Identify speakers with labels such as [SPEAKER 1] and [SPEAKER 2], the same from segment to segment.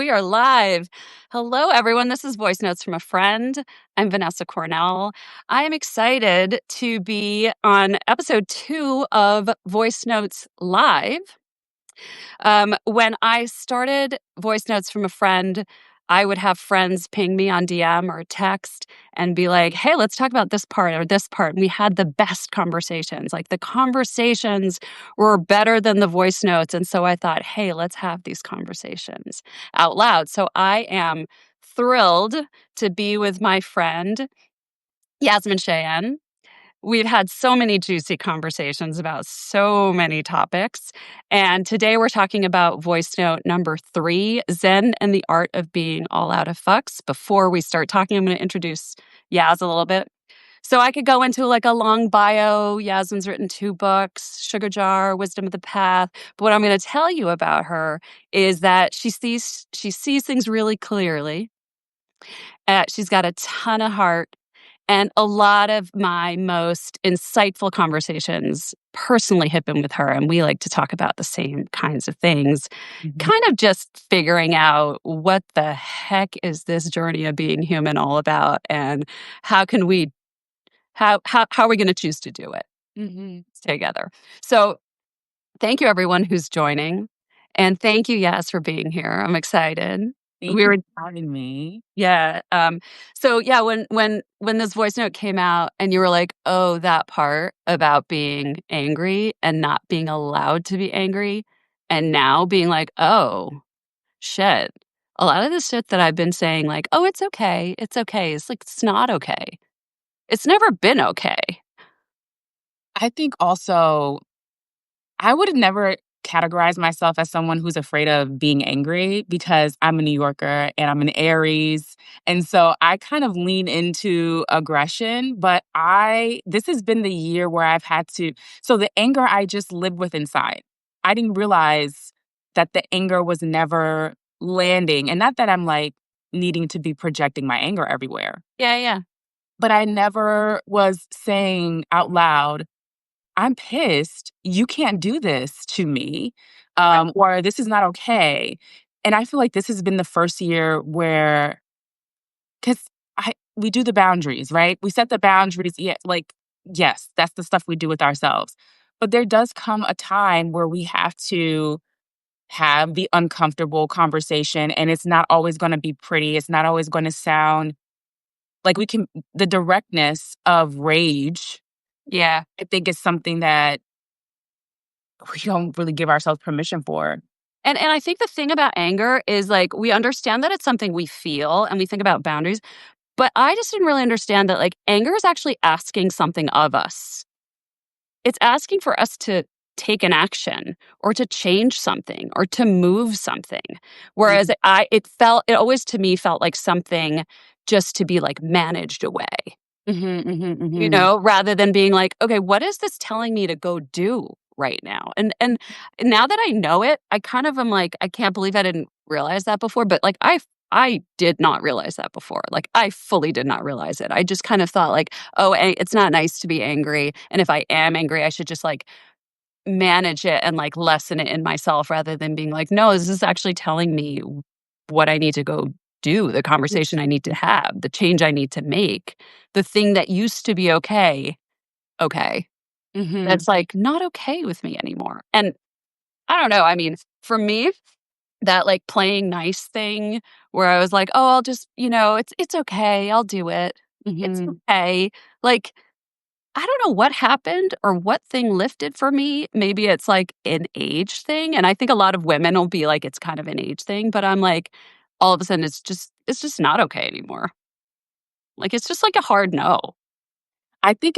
[SPEAKER 1] We are live. Hello, everyone. This is Voice Notes from a Friend. I'm Vanessa Cornell. I am excited to be on episode 2 of Voice Notes Live. When I started Voice Notes from a Friend, I would have friends ping me on DM or text and be like, hey, let's talk about this part or this part. And we had the best conversations. Like the conversations were better than the voice notes. And so I thought, hey, let's have these conversations out loud. So I am thrilled to be with my friend, Yasmine Cheyenne. We've had so many juicy conversations about so many topics. And today we're talking about voice note number 3, Zen and the Art of Being All Out of Fucks. Before we start talking, I'm going to introduce Yaz a little bit. So I could go into like a long bio. Yasmin's written 2 books, Sugar Jar, Wisdom of the Path. But what I'm going to tell you about her is that she sees things really clearly. She's got a ton of heart. And a lot of my most insightful conversations personally have been with her. And we like to talk about the same kinds of things, kind of just figuring out what the heck is this journey of being human all about? And how can we, how are we going to choose to do it together? So thank you, everyone who's joining. And thank you, Yas, for being here. I'm excited.
[SPEAKER 2] Thank you for having me.
[SPEAKER 1] Yeah. So yeah, when this voice note came out and you were like, oh, that part about being angry and not being allowed to be angry, and now being like, oh, shit. A lot of the shit that I've been saying, like, oh, it's okay. It's okay. It's like, it's not okay. It's never been okay.
[SPEAKER 2] I think also, I would have never categorized myself as someone who's afraid of being angry because I'm a New Yorker and I'm an Aries. And so I kind of lean into aggression, but this has been the year where I've had to, so the anger I just lived with inside. I didn't realize that the anger was never landing. And not that I'm like needing to be projecting my anger everywhere.
[SPEAKER 1] Yeah.
[SPEAKER 2] But I never was saying out loud, I'm pissed. You can't do this to me, or this is not okay. And I feel like this has been the first year where, because we do the boundaries, right? We set the boundaries. Yeah, like, yes, that's the stuff we do with ourselves. But there does come a time where we have to have the uncomfortable conversation, and it's not always going to be pretty. It's not always going to sound like the directness of rage.
[SPEAKER 1] Yeah.
[SPEAKER 2] I think is something that we don't really give ourselves permission for.
[SPEAKER 1] And I think the thing about anger is like we understand that it's something we feel and we think about boundaries, but I just didn't really understand that like anger is actually asking something of us. It's asking for us to take an action or to change something or to move something. Whereas it always to me felt like something just to be like managed away. You know, rather than being like, okay, what is this telling me to go do right now? And now that I know it, I kind of am like, I can't believe I didn't realize that before. But like, I did not realize that before. Like, I fully did not realize it. I just kind of thought like, oh, it's not nice to be angry. And if I am angry, I should just like manage it and like lessen it in myself rather than being like, no, this is actually telling me what I need to go do, the conversation I need to have, the change I need to make, the thing that used to be okay, that's like not okay with me anymore. And I don't know. I mean, for me, that like playing nice thing where I was like, oh, I'll just, it's okay. I'll do it. It's okay. Like, I don't know what happened or what thing lifted for me. Maybe it's like an age thing. And I think a lot of women will be like, it's kind of an age thing. But I'm like, all of a sudden, it's just not okay anymore. Like, it's just like a hard no.
[SPEAKER 2] I think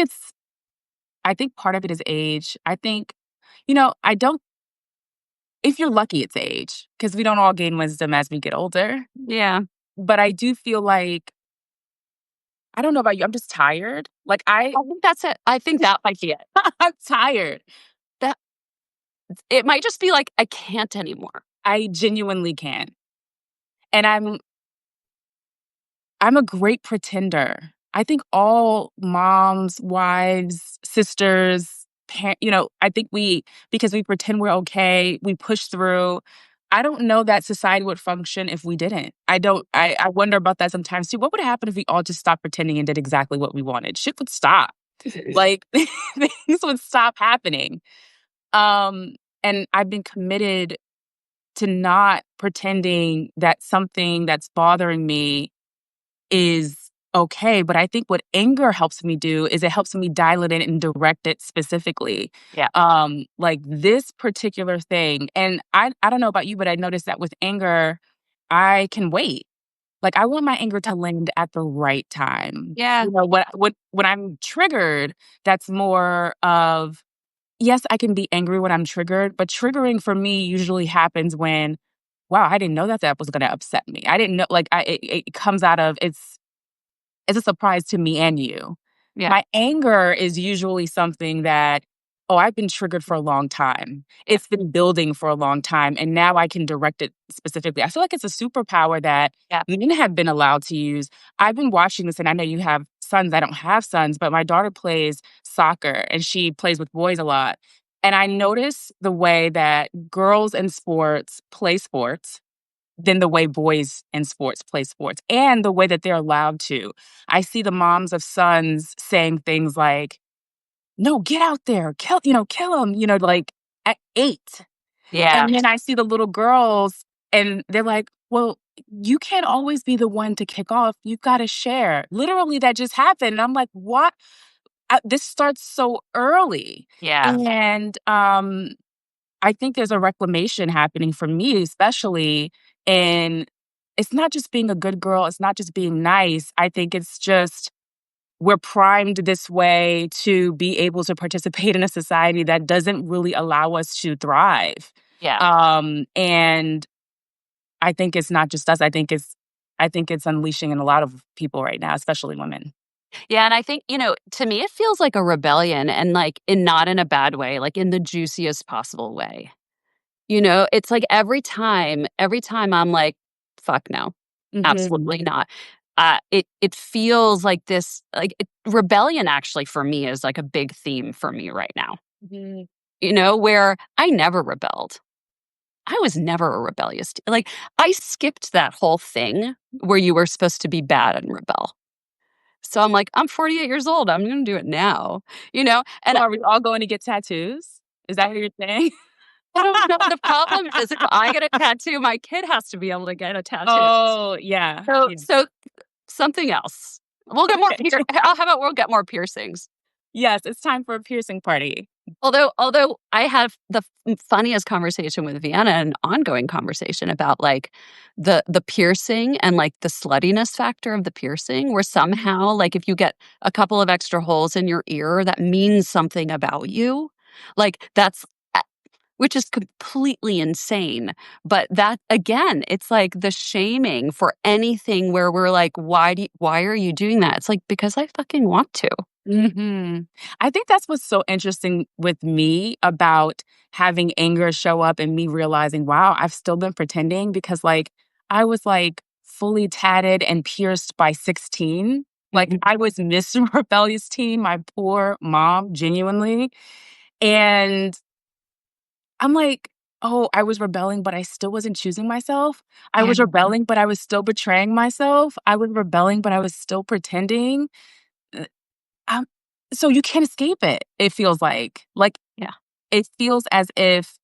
[SPEAKER 2] part of it is age. I think, if you're lucky, it's age because we don't all gain wisdom as we get older.
[SPEAKER 1] Yeah.
[SPEAKER 2] But I do feel like, I don't know about you, I'm just tired. Like
[SPEAKER 1] I think that's it. I think that might be it.
[SPEAKER 2] I'm tired.
[SPEAKER 1] It might just be like, I can't anymore.
[SPEAKER 2] I genuinely can't. And I'm a great pretender. I think all moms, wives, sisters, I think because we pretend we're okay, we push through. I don't know that society would function if we didn't. I don't I wonder about that sometimes too. What would happen if we all just stopped pretending and did exactly what we wanted? Shit would stop. Like, things would stop happening. Um, and I've been committed to not pretending that something that's bothering me is okay. But I think what anger helps me do is it helps me dial it in and direct it specifically.
[SPEAKER 1] Yeah.
[SPEAKER 2] Like this particular thing. And I don't know about you, but I noticed that with anger, I can wait. Like I want my anger to land at the right time.
[SPEAKER 1] Yeah.
[SPEAKER 2] You know, when I'm triggered, that's more of yes, I can be angry when I'm triggered, but triggering for me usually happens when, wow, I didn't know that that was gonna upset me. I didn't know like it comes out of it's a surprise to me and you.
[SPEAKER 1] Yeah.
[SPEAKER 2] My anger is usually something that, oh, I've been triggered for a long time.
[SPEAKER 1] Yeah.
[SPEAKER 2] It's been building for a long time, and now I can direct it specifically. I feel like it's a superpower that
[SPEAKER 1] Yeah.
[SPEAKER 2] men have been allowed to use. I've been watching this, and I know you have sons. I don't have sons, but my daughter plays soccer, and she plays with boys a lot. And I notice the way that girls in sports play sports than the way boys in sports play sports and the way that they're allowed to. I see the moms of sons saying things like, "No, get out there, kill him," like at 8.
[SPEAKER 1] Yeah.
[SPEAKER 2] And then I see the little girls and they're like, "Well, you can't always be the one to kick off. You've got to share." Literally, that just happened. And I'm like, "What?" This starts so early.
[SPEAKER 1] Yeah.
[SPEAKER 2] And I think there's a reclamation happening for me, especially in it's not just being a good girl, it's not just being nice. I think it's just we're primed this way to be able to participate in a society that doesn't really allow us to thrive.
[SPEAKER 1] Yeah.
[SPEAKER 2] And I think it's not just us. I think it's unleashing in a lot of people right now, especially women.
[SPEAKER 1] Yeah, and I think, to me, it feels like a rebellion and like not in a bad way, like in the juiciest possible way. It's like every time I'm like, fuck no,
[SPEAKER 2] Mhm.
[SPEAKER 1] absolutely not. It feels like this, like rebellion actually for me is like a big theme for me right now,
[SPEAKER 2] Mhm.
[SPEAKER 1] where I never rebelled. I was never a rebellious, like I skipped that whole thing where you were supposed to be bad and rebel. So I'm like, I'm 48 years old. I'm going to do it now,
[SPEAKER 2] So
[SPEAKER 1] and
[SPEAKER 2] are we all going to get tattoos? Is that what you're saying?
[SPEAKER 1] I don't know. The problem is if I get a tattoo, my kid has to be able to get a tattoo.
[SPEAKER 2] Oh, yeah.
[SPEAKER 1] So something else. We'll get more
[SPEAKER 2] Okay.
[SPEAKER 1] how about we'll get more piercings?
[SPEAKER 2] Yes, it's time for a piercing party.
[SPEAKER 1] Although I have the funniest conversation with Vienna, an ongoing conversation about, like, the piercing and, like, the sluttiness factor of the piercing, where somehow, like, if you get a couple of extra holes in your ear, that means something about you. Like, that's which is completely insane. But that again, it's like the shaming for anything where we're like, why are you doing that? It's like, because I fucking want to.
[SPEAKER 2] Mhm. I think that's what's so interesting with me about having anger show up and me realizing, wow, I've still been pretending because, like, I was, like, fully tatted and pierced by 16. Like,
[SPEAKER 1] Mhm.
[SPEAKER 2] I was Miss Rebellious Teen, my poor mom, genuinely. And I'm like, "Oh, I was rebelling, but I still wasn't choosing myself. I
[SPEAKER 1] Yeah.
[SPEAKER 2] was rebelling, but I was still betraying myself. I was rebelling, but I was still pretending." Uh, um, so you can't escape it, it feels like. Like,
[SPEAKER 1] Yeah.
[SPEAKER 2] it feels as if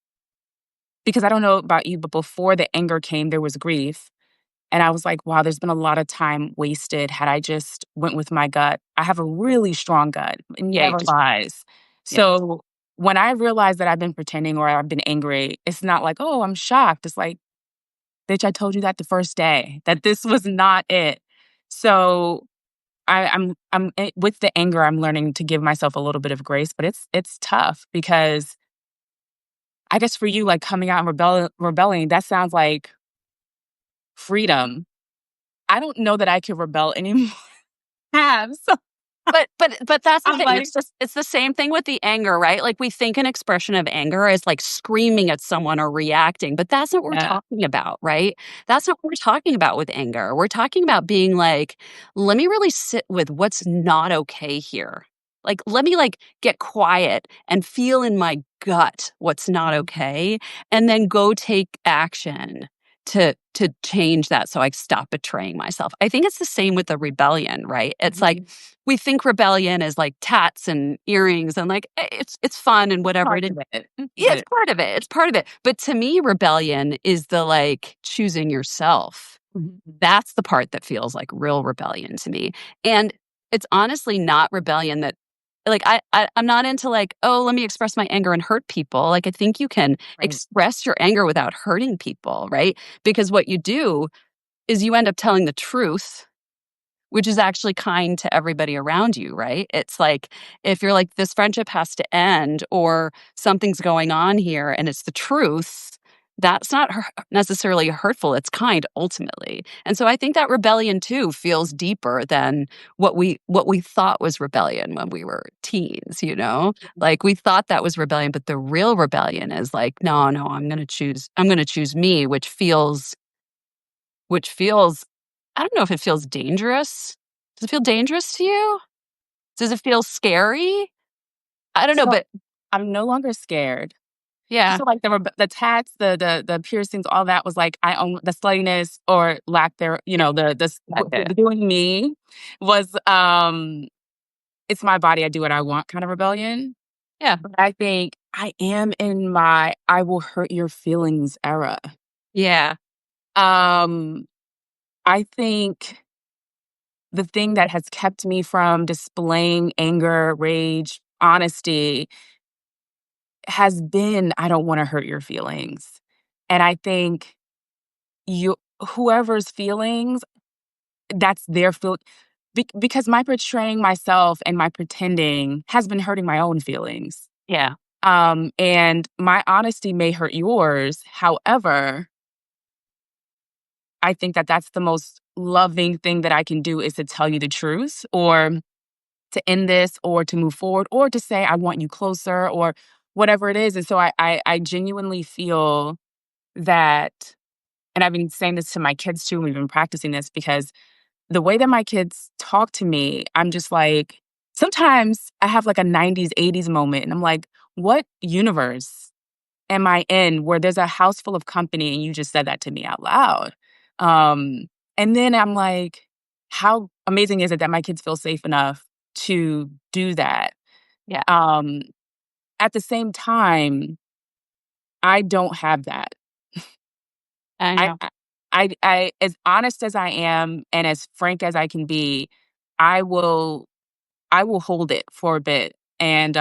[SPEAKER 2] because I don't know about you, but before the anger came, there was grief. And I was like, wow, there's been a lot of time wasted had I just went with my gut. I have a really strong gut. It
[SPEAKER 1] Yeah, you
[SPEAKER 2] never
[SPEAKER 1] just
[SPEAKER 2] lies.
[SPEAKER 1] yeah.
[SPEAKER 2] So when I realize that I've been pretending or I've been angry, it's not like, oh, I'm shocked. It's like, bitch, I told you that the first day, that this was not it. So with the anger, I'm learning to give myself a little bit of grace, but it's tough because I guess for you, like coming out and rebelling, that sounds like freedom. I don't know that I could rebel anymore. Have so
[SPEAKER 1] But that's the
[SPEAKER 2] I'm
[SPEAKER 1] thing.
[SPEAKER 2] like,
[SPEAKER 1] It's the same thing with the anger, right? Like we think an expression of anger is like screaming at someone or reacting, but that's not what we're
[SPEAKER 2] yeah,
[SPEAKER 1] talking about, right? That's not what we're talking about with anger. We're talking about being like, let me really sit with what's not okay here. Like, let me like get quiet and feel in my gut what's not okay, and then go take action to change that so I stop betraying myself. I think it's the same with the rebellion, right? It's like we think rebellion is like tats and earrings and like it's fun and whatever it
[SPEAKER 2] Part
[SPEAKER 1] is.
[SPEAKER 2] of it,
[SPEAKER 1] Yeah, it's
[SPEAKER 2] but
[SPEAKER 1] part of it. It's part of it. But to me, rebellion is the like choosing yourself. That's the part that feels like real rebellion to me. And it's honestly not rebellion that like I'm not into like, oh, let me express my anger and hurt people. Like I think you can
[SPEAKER 2] right.
[SPEAKER 1] express your anger without hurting people, right? Because what you do is you end up telling the truth, which is actually kind to everybody around you, right? It's like if you're like, this friendship has to end or something's going on here and it's the truth, that's not necessarily hurtful. It's kind ultimately. And so I think that rebellion too feels deeper than what we thought was rebellion when we were teens, you know? Like we thought that was rebellion, but the real rebellion is like, no, no, I'm going to choose me, which feels I don't know if it feels dangerous. Does it feel dangerous to you? Does it feel scary? I don't know,
[SPEAKER 2] So
[SPEAKER 1] but
[SPEAKER 2] I'm no longer scared. I
[SPEAKER 1] yeah,
[SPEAKER 2] feel like the tats, the piercings, all that was like I own the sluttiness or lack there. You know, the doing me was it's my body. I do what I want kind of rebellion.
[SPEAKER 1] yeah,
[SPEAKER 2] But I think I am in my I will hurt your feelings era.
[SPEAKER 1] yeah,
[SPEAKER 2] Um, I think the thing that has kept me from displaying anger, rage, honesty has been I don't want to hurt your feelings. And I think you whoever's feelings, that's their because my portraying myself and my pretending has been hurting my own feelings.
[SPEAKER 1] yeah,
[SPEAKER 2] And my honesty may hurt yours. However, I think that that's the most loving thing that I can do is to tell you the truth or to end this or to move forward or to say, I want you closer or whatever it is. And so I genuinely feel that, and I've been saying this to my kids too, and we've been practicing this because the way that my kids talk to me, I'm just like, sometimes I have like a 90s, 80s moment and I'm like, what universe am I in where there's a house full of company and you just said that to me out loud? Um, and then I'm like, how amazing is it that my kids feel safe enough to do that?
[SPEAKER 1] yeah.
[SPEAKER 2] Um, at the same time, I don't have that.
[SPEAKER 1] I
[SPEAKER 2] I,
[SPEAKER 1] know.
[SPEAKER 2] as honest as I am and as frank as I can be, I will I will hold it for a bit. And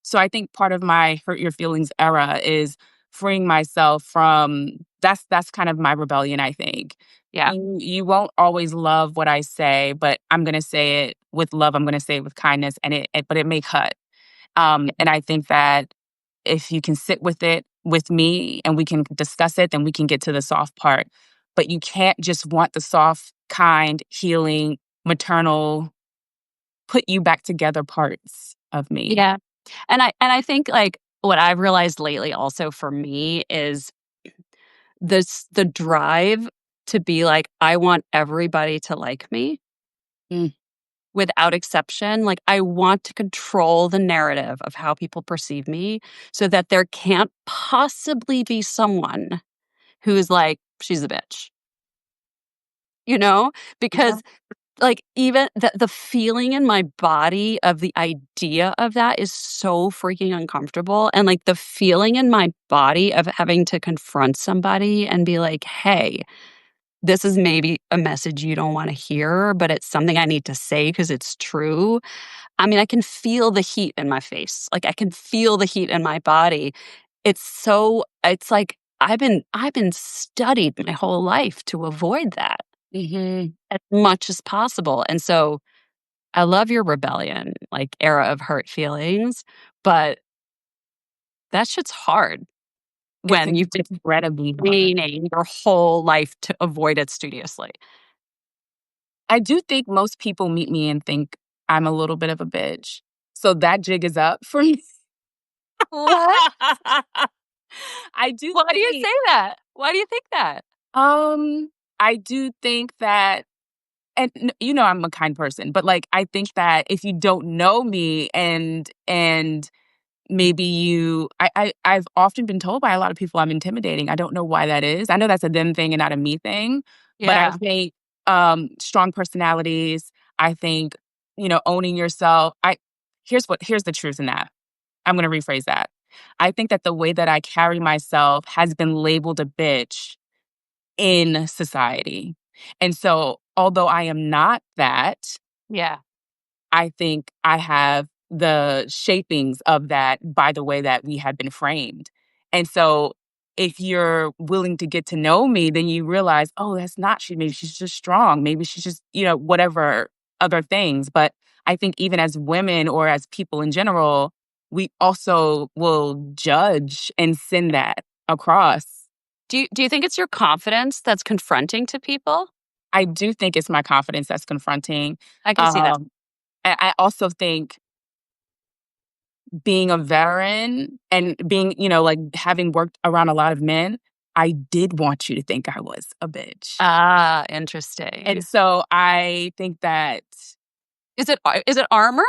[SPEAKER 2] so I think part of my hurt your feelings era is freeing myself from that's kind of my rebellion, I think.
[SPEAKER 1] Yeah,
[SPEAKER 2] You won't always love what I say, but I'm gonna say it with love. I'm gonna say it with kindness and but it may cut. And I think that if you can sit with it with me and we can discuss it, then we can get to the soft part. But you can't just want the soft, kind, healing, maternal put you back together parts of me.
[SPEAKER 1] yeah. And I think like what I've realized lately also for me is the drive to be like, I want everybody to like me
[SPEAKER 2] Mm,
[SPEAKER 1] without exception. Like, I want to control the narrative of how people perceive me so that there can't possibly be someone who's like, she's a bitch, you know?
[SPEAKER 2] yeah.
[SPEAKER 1] Because like even the feeling in my body of the idea of that is so freaking uncomfortable. And like the feeling in my body of having to confront somebody and be like, hey, this is maybe a message you don't want to hear, but it's something I need to say because it's true. I mean, I can feel the heat in my face. Like I can feel the heat in my body. It's like I've been studied my whole life to avoid that
[SPEAKER 2] Mhm.
[SPEAKER 1] as much as possible. And so I love your rebellion, like era of hurt feelings, but that shit's hard
[SPEAKER 2] It's
[SPEAKER 1] when you've been
[SPEAKER 2] incredibly hard.
[SPEAKER 1] training your whole life to avoid it studiously.
[SPEAKER 2] I do think most people meet me and think I'm a little bit of a bitch. So that jig is up for me.
[SPEAKER 1] What?
[SPEAKER 2] I do
[SPEAKER 1] Why do you
[SPEAKER 2] think
[SPEAKER 1] say that? Why do you think that?
[SPEAKER 2] um I do think that and you know I'm a kind person, but like I think that if you don't know me and maybe I've often been told by a lot of people I'm intimidating. I don't know why that is. I know that's a them thing and not a me thing, but I
[SPEAKER 1] Yeah.
[SPEAKER 2] think strong personalities, I think, owning yourself. Here's the truth in that. I'm going to rephrase that. I think that the way that I carry myself has been labeled a bitch in society. And so, although I am not that,
[SPEAKER 1] Yeah.
[SPEAKER 2] I think I have the shapings of that by the way that we had been framed. And so, if you're willing to get to know me, then you realize, oh, that's not she. Maybe she's just strong. Maybe she's just, whatever other things. But I think even as women or as people in general, we also will judge and send that across.
[SPEAKER 1] Do you think it's your confidence that's confronting to people?
[SPEAKER 2] I do think it's my confidence that's confronting.
[SPEAKER 1] I can see that.
[SPEAKER 2] Um, I also think being a veteran and being, like having worked around a lot of men, I did want you to think I was a bitch.
[SPEAKER 1] Ah, interesting.
[SPEAKER 2] And so I think that
[SPEAKER 1] Is it armor?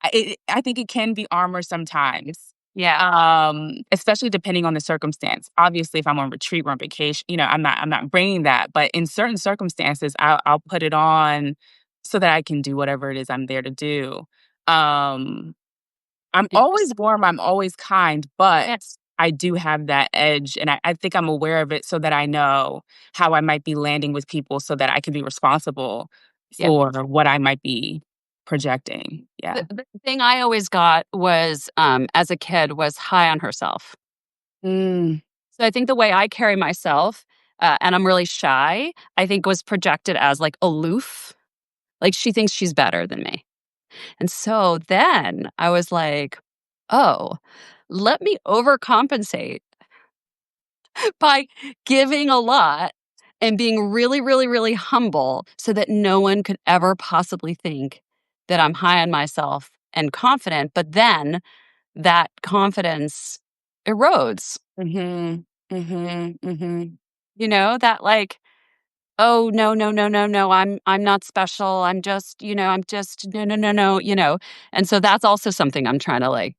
[SPEAKER 2] I think it can be armor sometimes.
[SPEAKER 1] Yeah.
[SPEAKER 2] Especially depending on the circumstance. Obviously, if I'm on retreat or on vacation, I'm not bringing that. But in certain circumstances, I'll put it on so that I can do whatever it is I'm there to do. Um, I'm always warm, I'm always kind, but
[SPEAKER 1] Yes.
[SPEAKER 2] I do have that edge, and I think I'm aware of it so that I know how I might be landing with people so that I can be responsible
[SPEAKER 1] Yeah.
[SPEAKER 2] for what I might be projecting. Yeah.
[SPEAKER 1] The thing I always got was, as a kid, was high on herself.
[SPEAKER 2] Mm,
[SPEAKER 1] So I think the way I carry myself, and I'm really shy, I think was projected as, like, aloof. Like, she thinks she's better than me. And so then I was like, "Oh, let me overcompensate by giving a lot and being really, really, really humble so that no one could ever possibly think that I'm high on myself and confident." But then that confidence erodes,
[SPEAKER 2] mhm, mhm, mhm.
[SPEAKER 1] that like, "Oh, no, no, no, no, no, I'm not special. I'm just no, no, no, no," And so that's also something I'm trying to like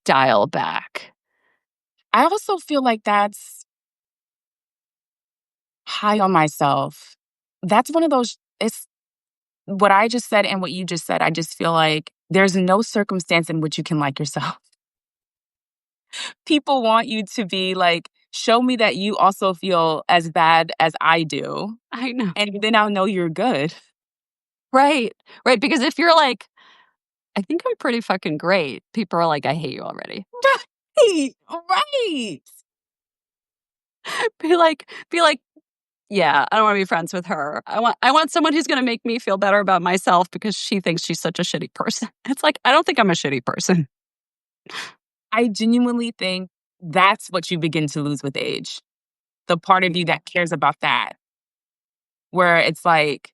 [SPEAKER 1] dial back.
[SPEAKER 2] I also feel like that's high on myself. That's one of those it's what I just said and what you just said, I just feel like there's no circumstance in which you can like yourself. People want you to be like, show me that you also feel as bad as I do,
[SPEAKER 1] I know.
[SPEAKER 2] and then I'll know you're good.
[SPEAKER 1] Right. Right, because if you're like, "I think I'm pretty fucking great," people are like, "I hate you already."
[SPEAKER 2] Right, right.
[SPEAKER 1] Be like, "Yeah, I don't wanna be friends with her. I want someone who's gonna make me feel better about myself because she thinks she's such a shitty person." It's like, I don't think I'm a shitty person.
[SPEAKER 2] I genuinely think that's what you begin to lose with age. The part of you that cares about that, where it's like,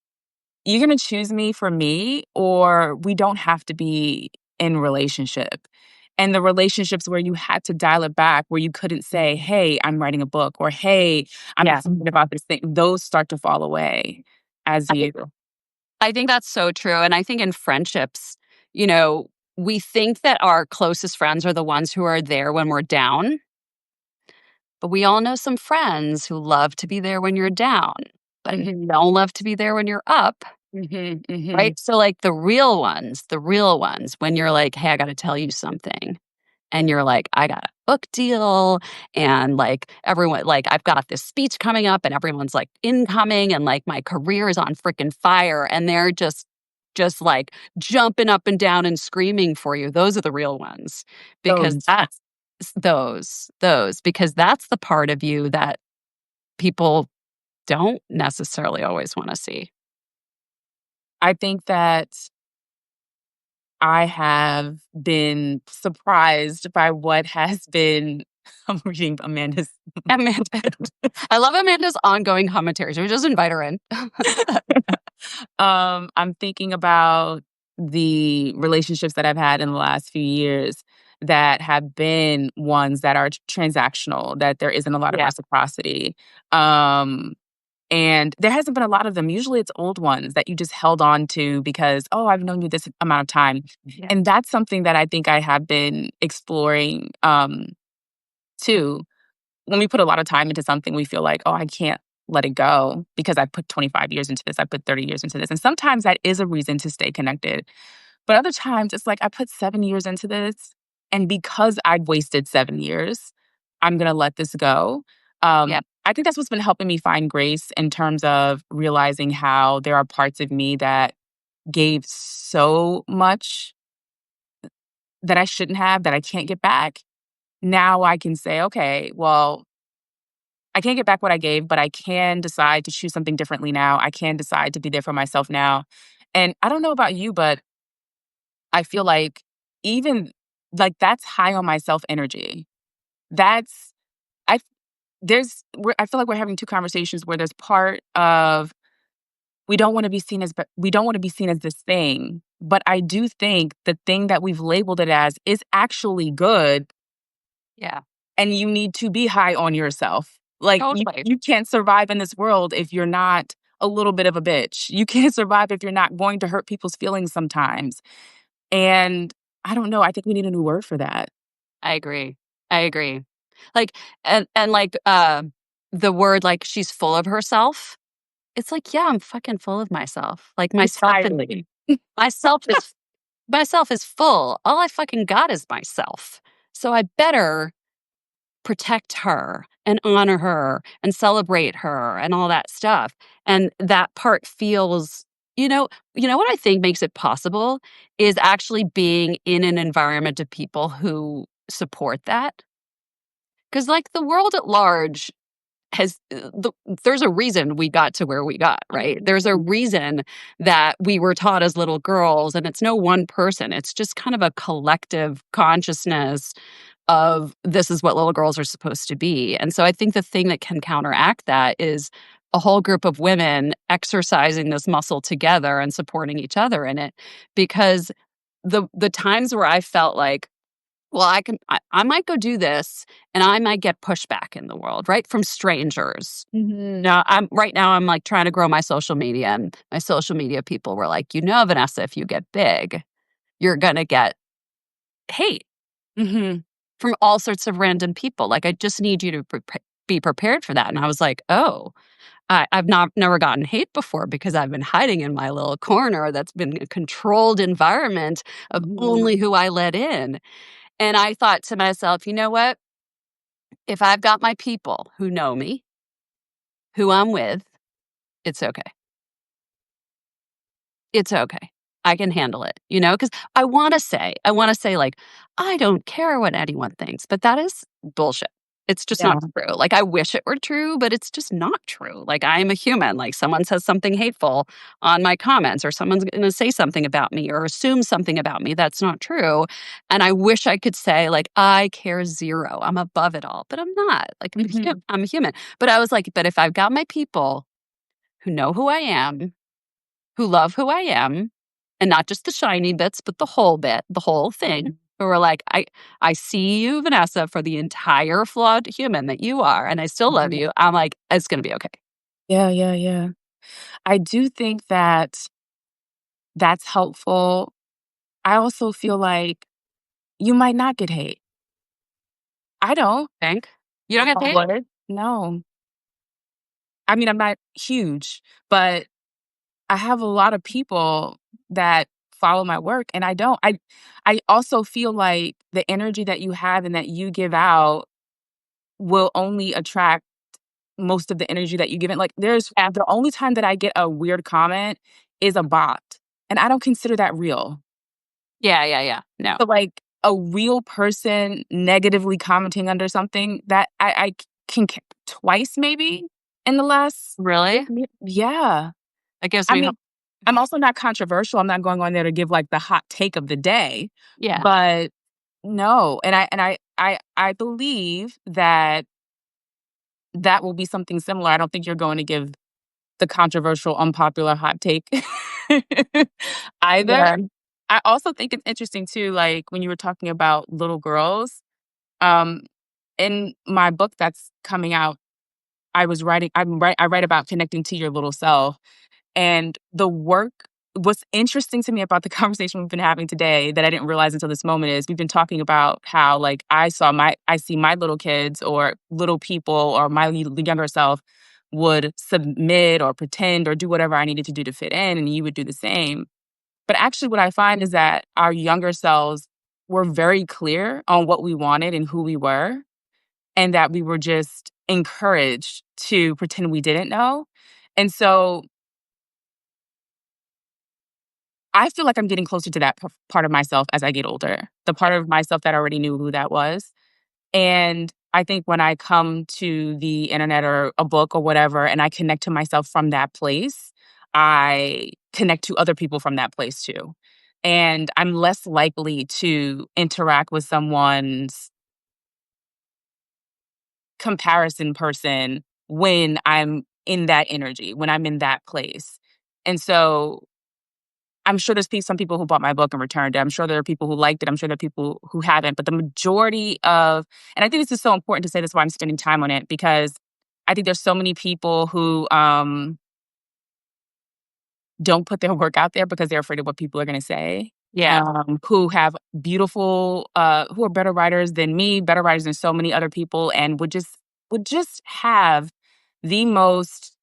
[SPEAKER 2] you're gonna choose me for me, or we don't have to be in relationship. And the relationships where you had to dial it back, where you couldn't say, "Hey, I'm writing a book," or "Hey, I'm
[SPEAKER 1] Yeah.
[SPEAKER 2] excited about this thing," those start to fall away as
[SPEAKER 1] I
[SPEAKER 2] you
[SPEAKER 1] I think that's so true, and I think in friendships, you know, we think that our closest friends are the ones who are there when we're down, but we all know some friends who love to be there when you're down, but
[SPEAKER 2] Mhm,
[SPEAKER 1] don't love to be there when you're up.
[SPEAKER 2] mhm, mhm.
[SPEAKER 1] Right? So, like, the real ones, when you're like, "Hey, I gotta tell you something." And you're like, "I got a book deal," and, like, everyone like, "I've got this speech coming up," and everyone's, like, incoming, and, like, my career is on frickin' fire, and they're just, like, jumping up and down and screaming for you. Those are the real ones, because
[SPEAKER 2] Those
[SPEAKER 1] that's those, because that's the part of you that people don't necessarily always wanna see.
[SPEAKER 2] I think that I have been surprised by what has been I'm reading Amanda's
[SPEAKER 1] Amanda. I love Amanda's ongoing commentaries. Should we just invite her in?
[SPEAKER 2] I'm thinking about the relationships that I've had in the last few years that have been ones that are transactional, that there isn't a lot of
[SPEAKER 1] Yeah.
[SPEAKER 2] reciprocity. Um, And there hasn't been a lot of them. Usually it's old ones that you just held on to because, oh, I've known you this amount of time.
[SPEAKER 1] Yeah.
[SPEAKER 2] And that's something that I think I have been exploring too. When we put a lot of time into something, we feel like, oh, I can't let it go because I put 25 years into this, I put 30 years into this. And sometimes that is a reason to stay connected. But other times it's like I put 7 years into this. And because I've wasted 7 years, I'm going to let this go.
[SPEAKER 1] Yeah.
[SPEAKER 2] I think that's what's been helping me find grace in terms of realizing how there are parts of me that gave so much that I shouldn't have, that I can't get back. Now I can say, okay, well, I can't get back what I gave, but I can decide to choose something differently now. I can decide to be there for myself now. And I don't know about you, but I feel like even like that's high on my self energy. That's I I feel like we're having two conversations where there's part of we don't want to be seen as we don't want to be seen as this thing, but I do think the thing that we've labeled it as is actually good,
[SPEAKER 1] Yeah.
[SPEAKER 2] and you need to be high on yourself. Like
[SPEAKER 1] Totally.
[SPEAKER 2] you can't survive in this world if you're not a little bit of a bitch. You can't survive if you're not going to hurt people's feelings sometimes. And I don't know, I think we need a new word for that.
[SPEAKER 1] I agree. I agree. Like, and like, the word, like, she's full of herself. It's like, yeah, I'm fucking full of myself. Like,
[SPEAKER 2] Entirely.
[SPEAKER 1] myself is myself is full. All I fucking got is myself. So I better protect her and honor her and celebrate her and all that stuff. And that part feels, what I think makes it possible is actually being in an environment of people who support that. Because, like, the world at large there's a reason we got to where we got, right? There's a reason that we were taught as little girls, and it's no one person. It's just kind of a collective consciousness of this is what little girls are supposed to be. And so I think the thing that can counteract that is a whole group of women exercising this muscle together and supporting each other in it. Because the times where I felt like, well, I might go do this and I might get pushback in the world, right? From strangers. No, I'm like trying to grow my social media, and my social media people were like, Vanessa, if you get big, you're gonna get hate
[SPEAKER 2] Mhm.
[SPEAKER 1] from all sorts of random people. Like, I just need you to be prepared for that. And I was like, oh, I've never gotten hate before because I've been hiding in my little corner that's been a controlled environment of only
[SPEAKER 2] Mhm.
[SPEAKER 1] who I let in. And I thought to myself, you know what? If I've got my people who know me, who I'm with, it's okay. It's okay. I can handle it, because I wanna say, like, I don't care what anyone thinks, but that is bullshit. It's just not
[SPEAKER 2] Yeah.
[SPEAKER 1] true. Like, I wish it were true, but it's just not true. Like, I am a human. Like, someone says something hateful on my comments, or someone's gonna say something about me or assume something about me that's not true, and I wish I could say, like, I care zero. I'm above it all, but I'm not. Like,
[SPEAKER 2] Mhm.
[SPEAKER 1] I'm a human. But I was like, but if I've got my people who know who I am, who love who I am, and not just the shiny bits, but the whole bit, the whole thing.
[SPEAKER 2] Mhm.
[SPEAKER 1] Who are like, I see you, Vanessa, for the entire flawed human that you are, and I still love
[SPEAKER 2] Mhm.
[SPEAKER 1] you. I'm like, it's gonna be okay.
[SPEAKER 2] Yeah, yeah, yeah. I do think that that's helpful. I also feel like you might not get hate. I don't.
[SPEAKER 1] Think you don't
[SPEAKER 2] Knock
[SPEAKER 1] get
[SPEAKER 2] on
[SPEAKER 1] paid?
[SPEAKER 2] wood. No. I mean, I'm not huge, but I have a lot of people that follow my work, and I don't. I also feel like the energy that you have and that you give out will only attract most of the energy that you give it. Like, there's
[SPEAKER 1] Yeah,
[SPEAKER 2] the only time that I get a weird comment is a bot, and I don't consider that real.
[SPEAKER 1] yeah, yeah, yeah. No,
[SPEAKER 2] So, like, a real person negatively commenting under something that I can twice maybe in the last
[SPEAKER 1] really,
[SPEAKER 2] yeah.
[SPEAKER 1] that gives
[SPEAKER 2] I
[SPEAKER 1] me
[SPEAKER 2] mean,
[SPEAKER 1] hope.
[SPEAKER 2] I'm also not controversial. I'm not going on there to give, like, the hot take of the day,
[SPEAKER 1] Yeah,
[SPEAKER 2] but no, and I believe that that will be something similar. I don't think you're going to give the controversial, unpopular hot take either.
[SPEAKER 1] yeah,
[SPEAKER 2] I also think it's interesting too, like, when you were talking about little girls, um, in my book that's coming out, I write about connecting to your little self. And what's interesting to me about the conversation we've been having today that I didn't realize until this moment is we've been talking about how like I see my little kids or little people or my younger self would submit or pretend or do whatever I needed to do to fit in, and you would do the same. But actually what I find is that our younger selves were very clear on what we wanted and who we were, and that we were just encouraged to pretend we didn't know. And so I feel like I'm getting closer to that part of myself as I get older, the part of myself that already knew who that was. And I think when I come to the internet or a book or whatever, and I connect to myself from that place, I connect to other people from that place too. And I'm less likely to interact with someone's comparison person when I'm in that energy, when I'm in that place. And so I'm sure there's some people who bought my book and returned it. I'm sure there are people who liked it. I'm sure there are people who haven't. But the majority of, and I think this is so important to say this why I'm spending time on it, because I think there's so many people who don't put their work out there because they're afraid of what people are going to say.
[SPEAKER 1] Yeah.
[SPEAKER 2] Who have beautiful, who are better writers than me, better writers than so many other people, and would just have the most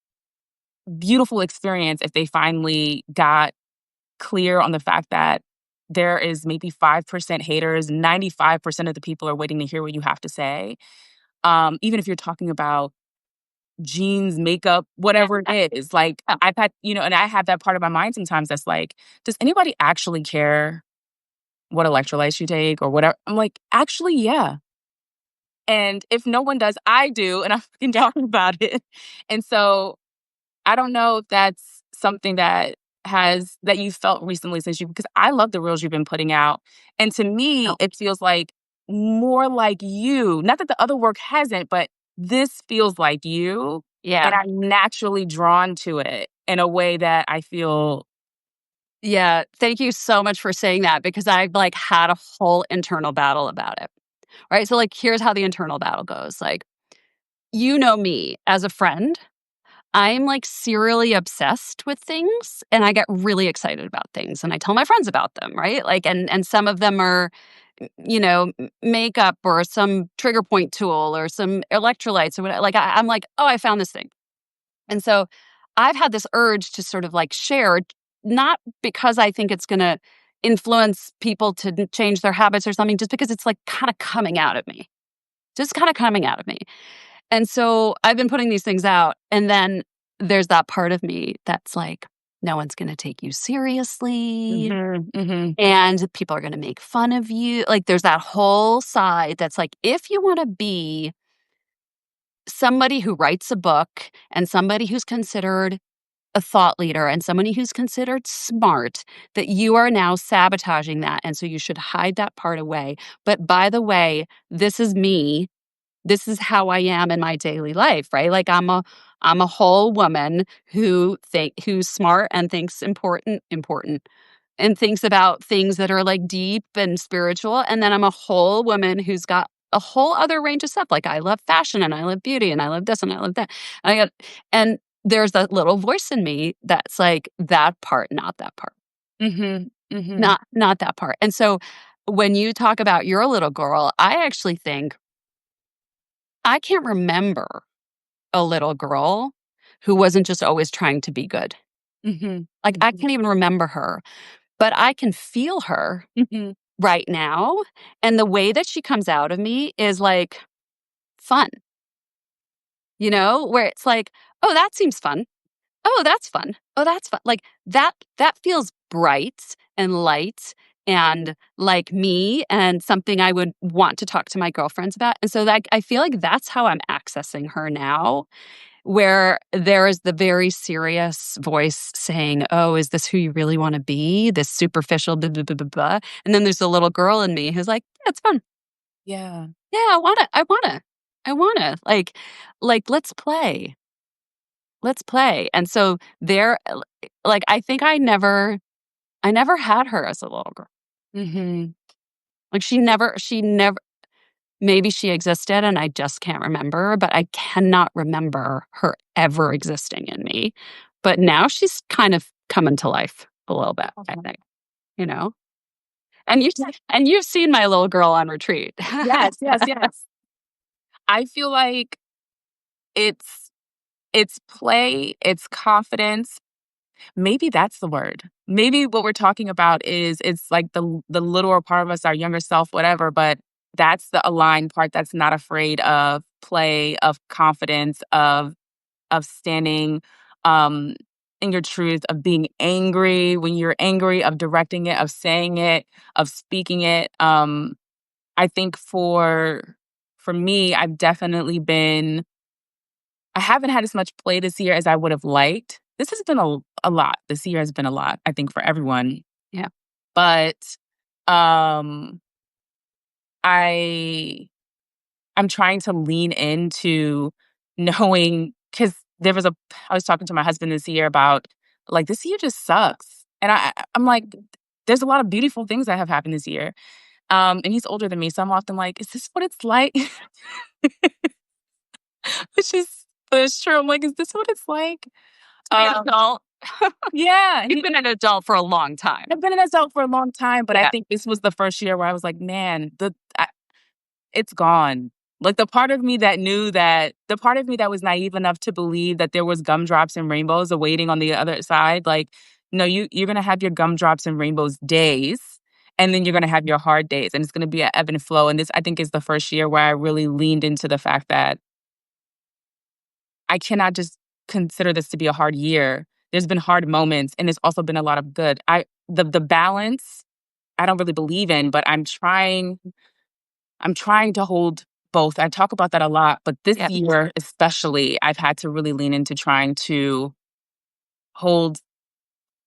[SPEAKER 2] beautiful experience if they finally got clear on the fact that there is maybe 5% haters, 95% of the people are waiting to hear what you have to say. Even if you're talking about jeans, makeup, whatever it is. Like
[SPEAKER 1] Yeah.
[SPEAKER 2] I've had, and I have that part of my mind sometimes that's like, does anybody actually care what electrolytes you take or whatever? I'm like, actually, yeah. And if no one does, I do, and I'm fucking talking about it. And so I don't know if that's something that you felt recently since because I love the reels you've been putting out. And to me,
[SPEAKER 1] No.
[SPEAKER 2] it feels like more like you. Not that the other work hasn't, but this feels like you.
[SPEAKER 1] Yeah.
[SPEAKER 2] And I'm naturally drawn to it in a way that I feel.
[SPEAKER 1] Yeah. Thank you so much for saying that because I've like had a whole internal battle about it. Right. So, like, here's how the internal battle goes. Like, you know me as a friend, I'm like serially obsessed with things and I get really excited about things and I tell my friends about them, right? Like and some of them are makeup or some trigger point tool or some electrolytes or whatever. Like I'm like, "Oh, I found this thing." And so I've had this urge to sort of like share not because I think it's going to influence people to change their habits or something just because it's like kind of coming out of me. Just kind of coming out of me. And so I've been putting these things out, and then there's that part of me that's like, no one's gonna take you seriously,
[SPEAKER 2] Mhm, mhm,
[SPEAKER 1] and people are gonna make fun of you. Like, there's that whole side that's like, if you wanna be somebody who writes a book and somebody who's considered a thought leader and somebody who's considered smart, that you are now sabotaging that, and so you should hide that part away. But by the way, this is me. This is how I am in my daily life, right? Like I'm a whole woman who's smart and thinks important and thinks about things that are like deep and spiritual. And then I'm a whole woman who's got a whole other range of stuff. Like I love fashion and I love beauty and I love this and I love that. And there's that little voice in me that's like that part, not that part.
[SPEAKER 2] mhm, mhm,
[SPEAKER 1] Not that part. And so when you talk about your little girl, I actually think I can't remember a little girl who wasn't just always trying to be good.
[SPEAKER 2] mhm,
[SPEAKER 1] Like, I
[SPEAKER 2] mhm,
[SPEAKER 1] can't even remember her, but I can feel her
[SPEAKER 2] mhm,
[SPEAKER 1] right now, and the way that she comes out of me is, like, fun, where it's like, "Oh, that seems fun. Oh, that's fun. Oh, that's fun." Like, that feels bright and light and like me and something I would want to talk to my girlfriends about, and so, like, I feel like that's how I'm accessing her now. Where there is the very serious voice saying, "Oh, is this who you really wanna be? This superficial blah, blah, blah, blah, blah." And then there's a little girl in me who's like, "Yeah, it's fun.
[SPEAKER 2] yeah.
[SPEAKER 1] Yeah, I wanna. Like, let's play. Let's play." And so there, like, I think I never had her as a little girl.
[SPEAKER 2] Mhm,
[SPEAKER 1] Like, she never maybe she existed and I just can't remember, but I cannot remember her ever existing in me. But now she's kind of coming to life a little bit, I think, you know? And you've seen my little girl on retreat.
[SPEAKER 2] Yes, yes, yes. I feel like it's it's play, it's confidence. Maybe that's the word. Maybe what we're talking about is it's like the littler part of us, our younger self, whatever, but that's the aligned part that's not afraid of play, of confidence, of standing um in your truth, of being angry when you're angry, of directing it, of saying it, of speaking it. I think for me, I haven't had as much play this year as I would have liked. This has been a lot. This year has been a lot, I think, for everyone.
[SPEAKER 1] Yeah.
[SPEAKER 2] But um I I'm trying to lean into knowing because I was talking to my husband this year about like this year just sucks. And I'm like, there's a lot of beautiful things that have happened this year. And he's older than me, so I'm often like, is this what it's like? Which is but it's true. I'm like, is this what it's like?
[SPEAKER 1] To be an adult.
[SPEAKER 2] Yeah.
[SPEAKER 1] You've been an adult for a long time.
[SPEAKER 2] I've been an adult for a long time, but I
[SPEAKER 1] Yeah.
[SPEAKER 2] think this was the first year where I was like, man, it's gone. Like the part of me that was naive enough to believe that there was gumdrops and rainbows awaiting on the other side, like, no, you're gonna have your gumdrops and rainbows days, and then you're gonna have your hard days, and it's gonna be an ebb and flow. And this, I think, is the first year where I really leaned into the fact that I cannot just consider this to be a hard year. There's been hard moments, and there's also been a lot of good. The balance I don't really believe in, but I'm trying to hold both. I talk about that a lot, but this
[SPEAKER 1] Yeah.
[SPEAKER 2] year especially, I've had to really lean into trying to hold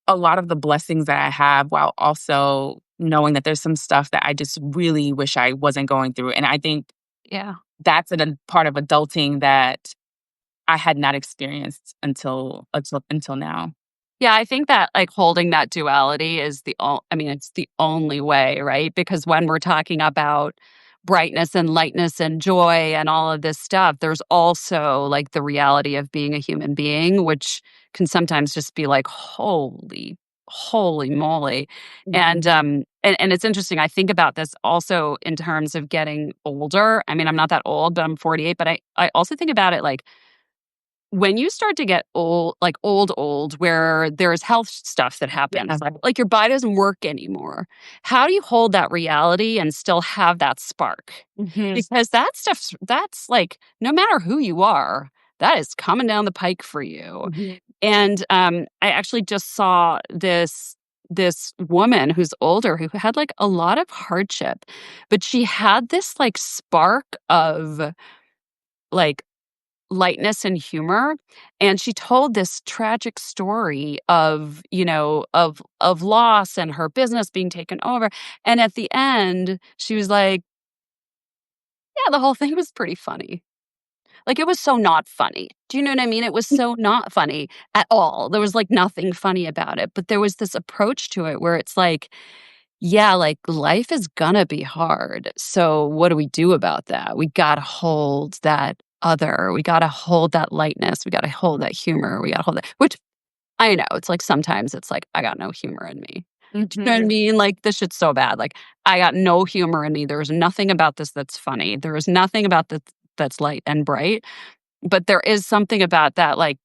[SPEAKER 2] a lot of the blessings that I have while also knowing that there's some stuff that I just really wish I wasn't going through. And I think
[SPEAKER 1] Yeah.
[SPEAKER 2] that's a part of adulting that I had not experienced until now.
[SPEAKER 1] Yeah, I think that, like, holding that duality is I mean, it's the only way, right? Because when we're talking about brightness and lightness and joy and all of this stuff, there's also, like, the reality of being a human being, which can sometimes just be like, holy moly." And,
[SPEAKER 2] Mhm.
[SPEAKER 1] and it's interesting, I think about this also in terms of getting older. I mean, I'm not that old, but I'm 48, but I also think about it, like, when you start to get old, like old, where there's health stuff that happens,
[SPEAKER 2] Yeah.
[SPEAKER 1] like your body doesn't work anymore. How do you hold that reality and still have that spark?
[SPEAKER 2] Mhm.
[SPEAKER 1] Because that's like, no matter who you are, that is coming down the pike for you.
[SPEAKER 2] Mhm.
[SPEAKER 1] And I actually just saw this woman who's older who had like a lot of hardship, but she had this like spark of like lightness and humor, and she told this tragic story of, of loss and her business being taken over, and at the end, she was like, "Yeah, the whole thing was pretty funny." Like, it was so not funny. Do you know what I mean? It was so not funny at all. There was, like, nothing funny about it, but there was this approach to it where it's like, yeah, like, life is gonna be hard, so what do we do about that? We gotta hold that other, we gotta hold that lightness, we gotta hold that humor, we gotta hold that, which I know, it's like sometimes it's like, I got no humor in me. Do you know what I
[SPEAKER 2] Mhm.
[SPEAKER 1] mean? Like, this shit's so bad, like, I got no humor in me, there's nothing about this that's funny, there is nothing about this that's light and bright, but there is something about that, like,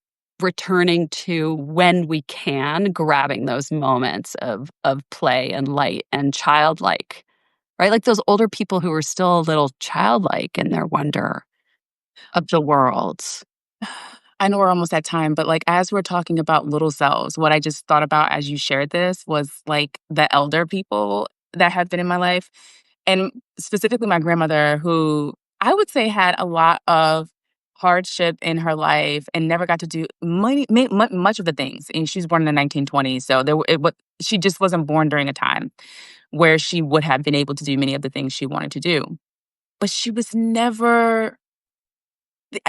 [SPEAKER 1] returning to when we can, grabbing those moments of play and light and childlike, right? Like those older people who are still a little childlike in their wonder of the world.
[SPEAKER 2] I know we're almost at time, but like as we're talking about little selves, what I just thought about as you shared this was like the elder people that have been in my life. And specifically my grandmother, who I would say had a lot of hardship in her life and never got to do much of the things. And she was born in the 1920s. So she just wasn't born during a time where she would have been able to do many of the things she wanted to do. But she was never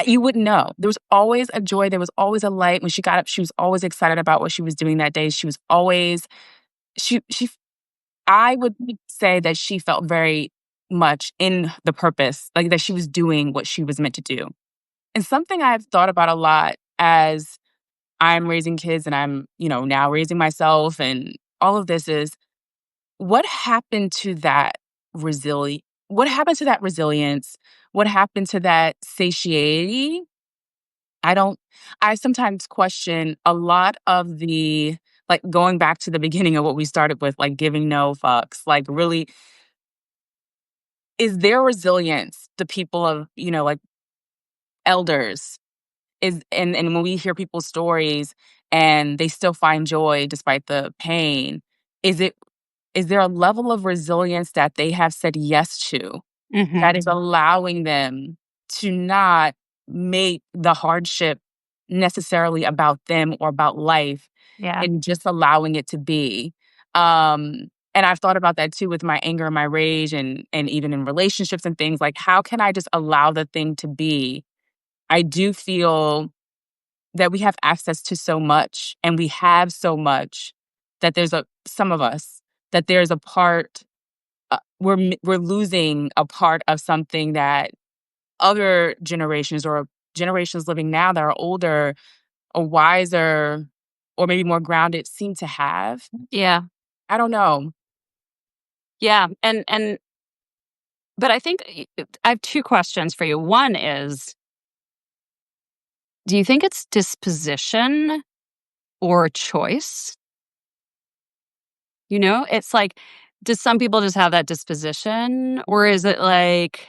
[SPEAKER 2] you wouldn't know. There was always a joy, there was always a light. When she got up, she was always excited about what she was doing that day. She was always she I would say that she felt very much in the purpose, like that she was doing what she was meant to do. And something I've thought about a lot as I'm raising kids and I'm, now raising myself and all of this is what happened to that what happened to that resilience? What happened to that satiety? I don't I sometimes question a lot of the like going back to the beginning of what we started with, like giving no fucks. Like really, is there resilience the people of, like elders and when we hear people's stories and they still find joy despite the pain, is it is there a level of resilience that they have said yes to
[SPEAKER 1] Mhm.
[SPEAKER 2] that is allowing them to not make the hardship necessarily about them or about life
[SPEAKER 1] Yeah.
[SPEAKER 2] and just allowing it to be. And I've thought about that too with my anger and my rage and even in relationships and things like how can I just allow the thing to be? I do feel that we have access to so much and we have so much that there's a some of us that there's a part we're losing a part of something that other generations or generations living now that are older or wiser or maybe more grounded seem to have.
[SPEAKER 1] Yeah.
[SPEAKER 2] I don't know.
[SPEAKER 1] Yeah. But I think I have 2 questions for you. One is, do you think it's disposition or choice? It's like, do some people just have that disposition? Or is it like,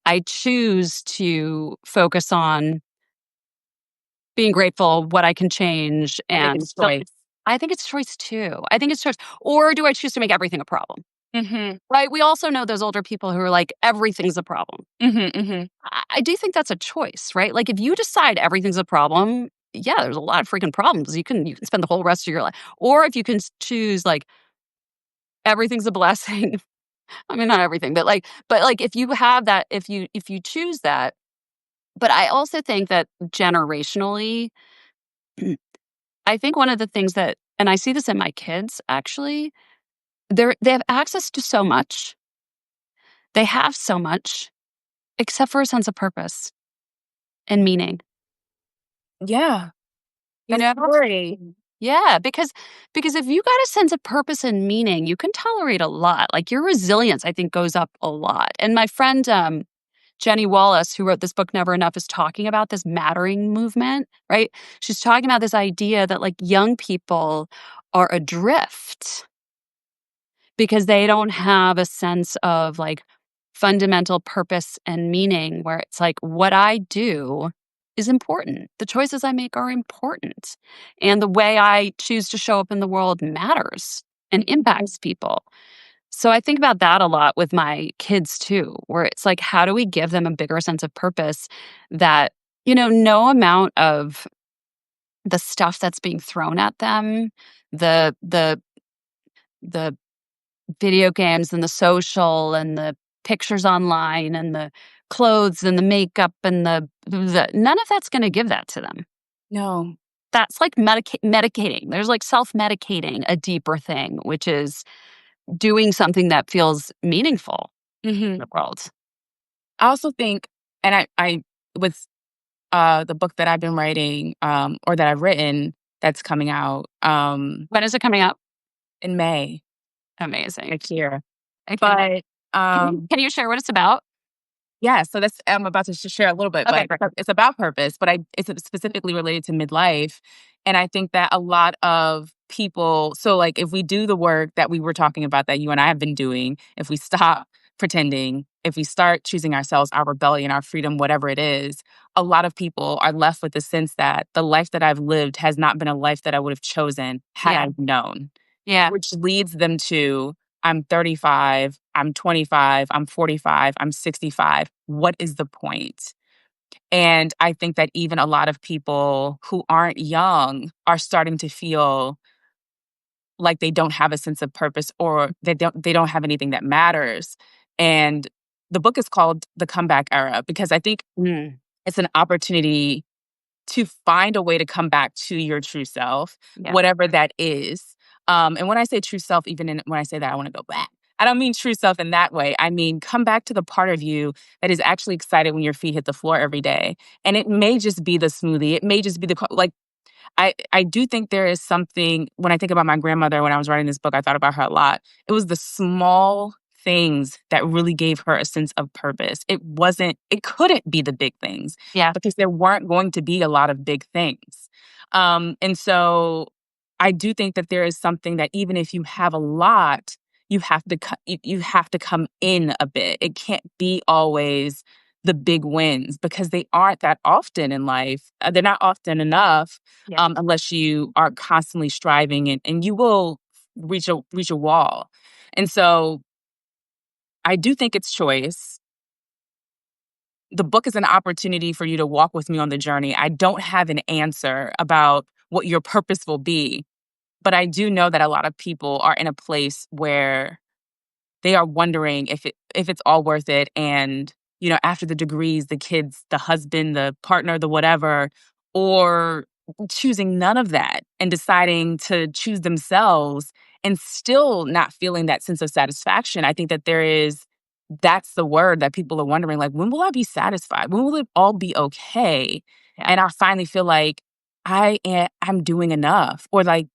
[SPEAKER 1] I choose to focus on being grateful, what I can change,
[SPEAKER 2] I think
[SPEAKER 1] and
[SPEAKER 2] it's choice.
[SPEAKER 1] I think it's choice too. I think it's choice. Or do I choose to make everything a problem?
[SPEAKER 2] Mhm.
[SPEAKER 1] Right? We also know those older people who are like, everything's a problem.
[SPEAKER 2] Mhm, mhm.
[SPEAKER 1] I do think that's a choice, right? Like, if you decide everything's a problem, yeah, there's a lot of freaking problems. You can spend the whole rest of your life. Or if you can choose, like, everything's a blessing. I mean, not everything, but if you have that, if you choose that. But I also think that generationally, I think one of the things that, and I see this in my kids actually, they have access to so much. They have so much, except for a sense of purpose and meaning.
[SPEAKER 2] Yeah,
[SPEAKER 1] You
[SPEAKER 2] that's
[SPEAKER 1] know?
[SPEAKER 2] scary.
[SPEAKER 1] Yeah, because if you got a sense of purpose and meaning, you can tolerate a lot. Like, your resilience, I think, goes up a lot. And my friend, Jenny Wallace, who wrote this book Never Enough, is talking about this mattering movement, right? She's talking about this idea that, like, young people are adrift because they don't have a sense of, like, fundamental purpose and meaning, where it's like, what I do is important. The choices I make are important. And the way I choose to show up in the world matters and impacts people. So I think about that a lot with my kids too, where it's like, how do we give them a bigger sense of purpose that, no amount of the stuff that's being thrown at them, the video games and the social and the pictures online and the clothes and the makeup and none of that's going to give that to them.
[SPEAKER 2] No.
[SPEAKER 1] That's like medicating. There's like self-medicating a deeper thing, which is doing something that feels meaningful in
[SPEAKER 2] Mhm.
[SPEAKER 1] the world.
[SPEAKER 2] I also think and I with, the book that I've been writing, or that I've written that's coming out,
[SPEAKER 1] When is it coming out?
[SPEAKER 2] in May
[SPEAKER 1] Amazing.
[SPEAKER 2] next year.
[SPEAKER 1] Okay.
[SPEAKER 2] But,
[SPEAKER 1] Can you share what it's about?
[SPEAKER 2] yeah, so that's I'm about to share a little bit,
[SPEAKER 1] Okay,
[SPEAKER 2] but
[SPEAKER 1] great.
[SPEAKER 2] it's about purpose, but it's specifically related to midlife, and I think that a lot of people so, like, if we do the work that we were talking about that you and I have been doing, if we stop pretending, if we start choosing ourselves, our rebellion, our freedom, whatever it is, a lot of people are left with the sense that the life that I've lived has not been a life that I would have chosen had
[SPEAKER 1] Yeah.
[SPEAKER 2] I known.
[SPEAKER 1] Yeah.
[SPEAKER 2] Which leads them to, I'm 35, I'm 25, I'm 45, I'm 65. What is the point? And I think that even a lot of people who aren't young are starting to feel like they don't have a sense of purpose or they don't have anything that matters. And the book is called The Comeback Era because I think
[SPEAKER 1] Mm,
[SPEAKER 2] it's an opportunity to find a way to come back to your true self,
[SPEAKER 1] yeah.
[SPEAKER 2] whatever that is. And when I say true self, even when I say that, I want to go back. I don't mean true self in that way. I mean, come back to the part of you that is actually excited when your feet hit the floor every day. And it may just be the smoothie. It may just be like, I do think there is something when I think about my grandmother when I was writing this book, I thought about her a lot. It was the small things that really gave her a sense of purpose. It couldn't be the big things
[SPEAKER 1] Yeah.
[SPEAKER 2] because there weren't going to be a lot of big things. And so I do think that there is something that even if you have a lot, you have to come in a bit. It can't be always the big wins because they aren't that often in life. They're not often enough
[SPEAKER 1] Yeah.
[SPEAKER 2] unless you are constantly striving and you will reach a wall. And so I do think it's choice. The book is an opportunity for you to walk with me on the journey. I don't have an answer about what your purpose will be, but I do know that a lot of people are in a place where they are wondering if it's all worth it. And, after the degrees, the kids, the husband, the partner, the whatever, or choosing none of that and deciding to choose themselves and still not feeling that sense of satisfaction. I think that that's the word that people are wondering, like, when will I be satisfied? When will it all be okay?
[SPEAKER 1] Yeah.
[SPEAKER 2] And I finally feel like I'm doing enough, or like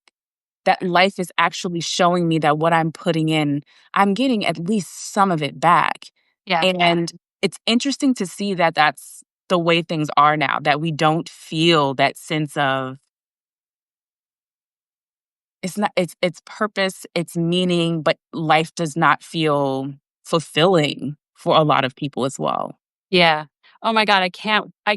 [SPEAKER 2] that life is actually showing me that what I'm putting in, I'm getting at least some of it back.
[SPEAKER 1] Yeah.
[SPEAKER 2] And it's interesting to see that that's the way things are now, that we don't feel that sense of it's purpose, it's meaning, but life does not feel fulfilling for a lot of people as well.
[SPEAKER 1] Yeah. Oh my God, I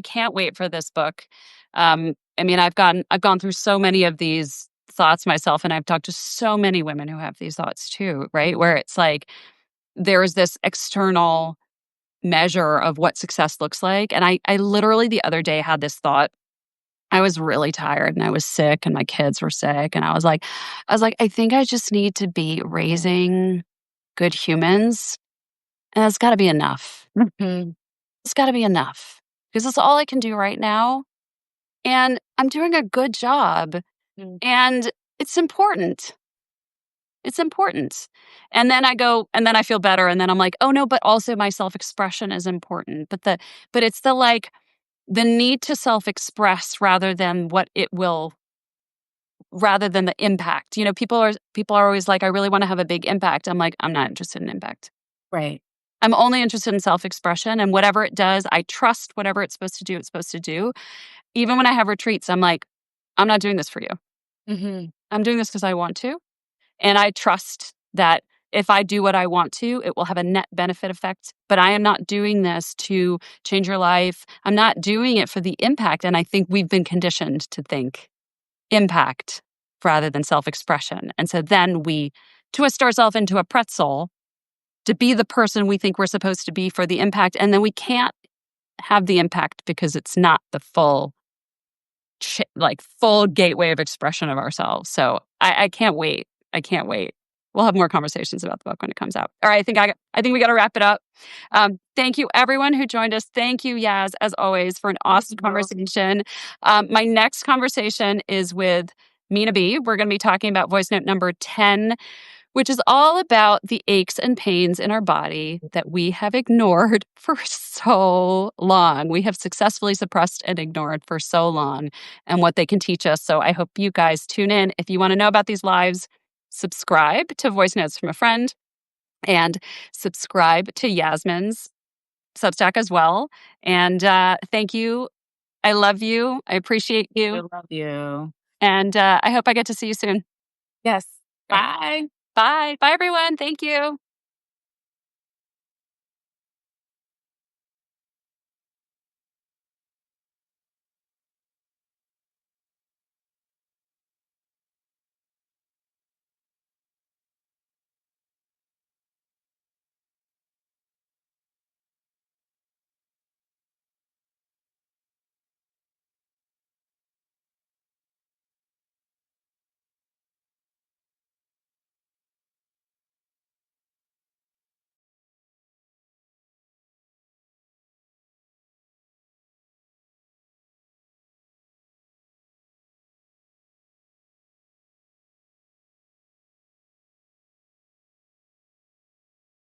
[SPEAKER 1] can't wait for this book. I mean, I've gone through so many of these thoughts myself, and I've talked to so many women who have these thoughts too, right? Where it's like there is this external measure of what success looks like. And I literally the other day had this thought. I was really tired and I was sick and my kids were sick. And I was like, I think I just need to be raising good humans. And that's gotta be enough.
[SPEAKER 2] Mhm.
[SPEAKER 1] It's gotta be enough. Because that's all I can do right now. And I'm doing a good job.
[SPEAKER 2] Mm.
[SPEAKER 1] And it's important. It's important. And then I feel better. And then I'm like, oh no, but also my self-expression is important. But it's the need to self-express rather than the impact. People are always like, I really want to have a big impact. I'm like, I'm not interested in impact.
[SPEAKER 2] Right.
[SPEAKER 1] I'm only interested in self-expression, and whatever it does, I trust whatever it's supposed to do, it's supposed to do. Even when I have retreats, I'm like, I'm not doing this for you.
[SPEAKER 2] Mhm.
[SPEAKER 1] I'm doing this because I want to. And I trust that if I do what I want to, it will have a net benefit effect. But I am not doing this to change your life. I'm not doing it for the impact. And I think we've been conditioned to think impact rather than self expression. And so then we twist ourselves into a pretzel to be the person we think we're supposed to be for the impact. And then we can't have the impact because it's not the full gateway of expression of ourselves. So I can't wait. I can't wait. We'll have more conversations about the book when it comes out. All right, I think we got to wrap it up. Thank you, everyone who joined us. Thank you, Yaz, as always, for an awesome conversation. My next conversation is with Mina B. We're going to be talking about voice note number 10, which is all about the aches and pains in our body that we have ignored for so long. We have successfully suppressed and ignored for so long, and what they can teach us. So I hope you guys tune in. If you want to know about these lives, subscribe to Voice Notes from a Friend and subscribe to Yasmine's Substack as well. And thank you. I love you. I appreciate
[SPEAKER 2] I
[SPEAKER 1] you.
[SPEAKER 2] love you.
[SPEAKER 1] And I hope I get to see you soon.
[SPEAKER 2] Yes.
[SPEAKER 1] All right.
[SPEAKER 2] Bye.
[SPEAKER 1] Bye. Bye, everyone. Thank you.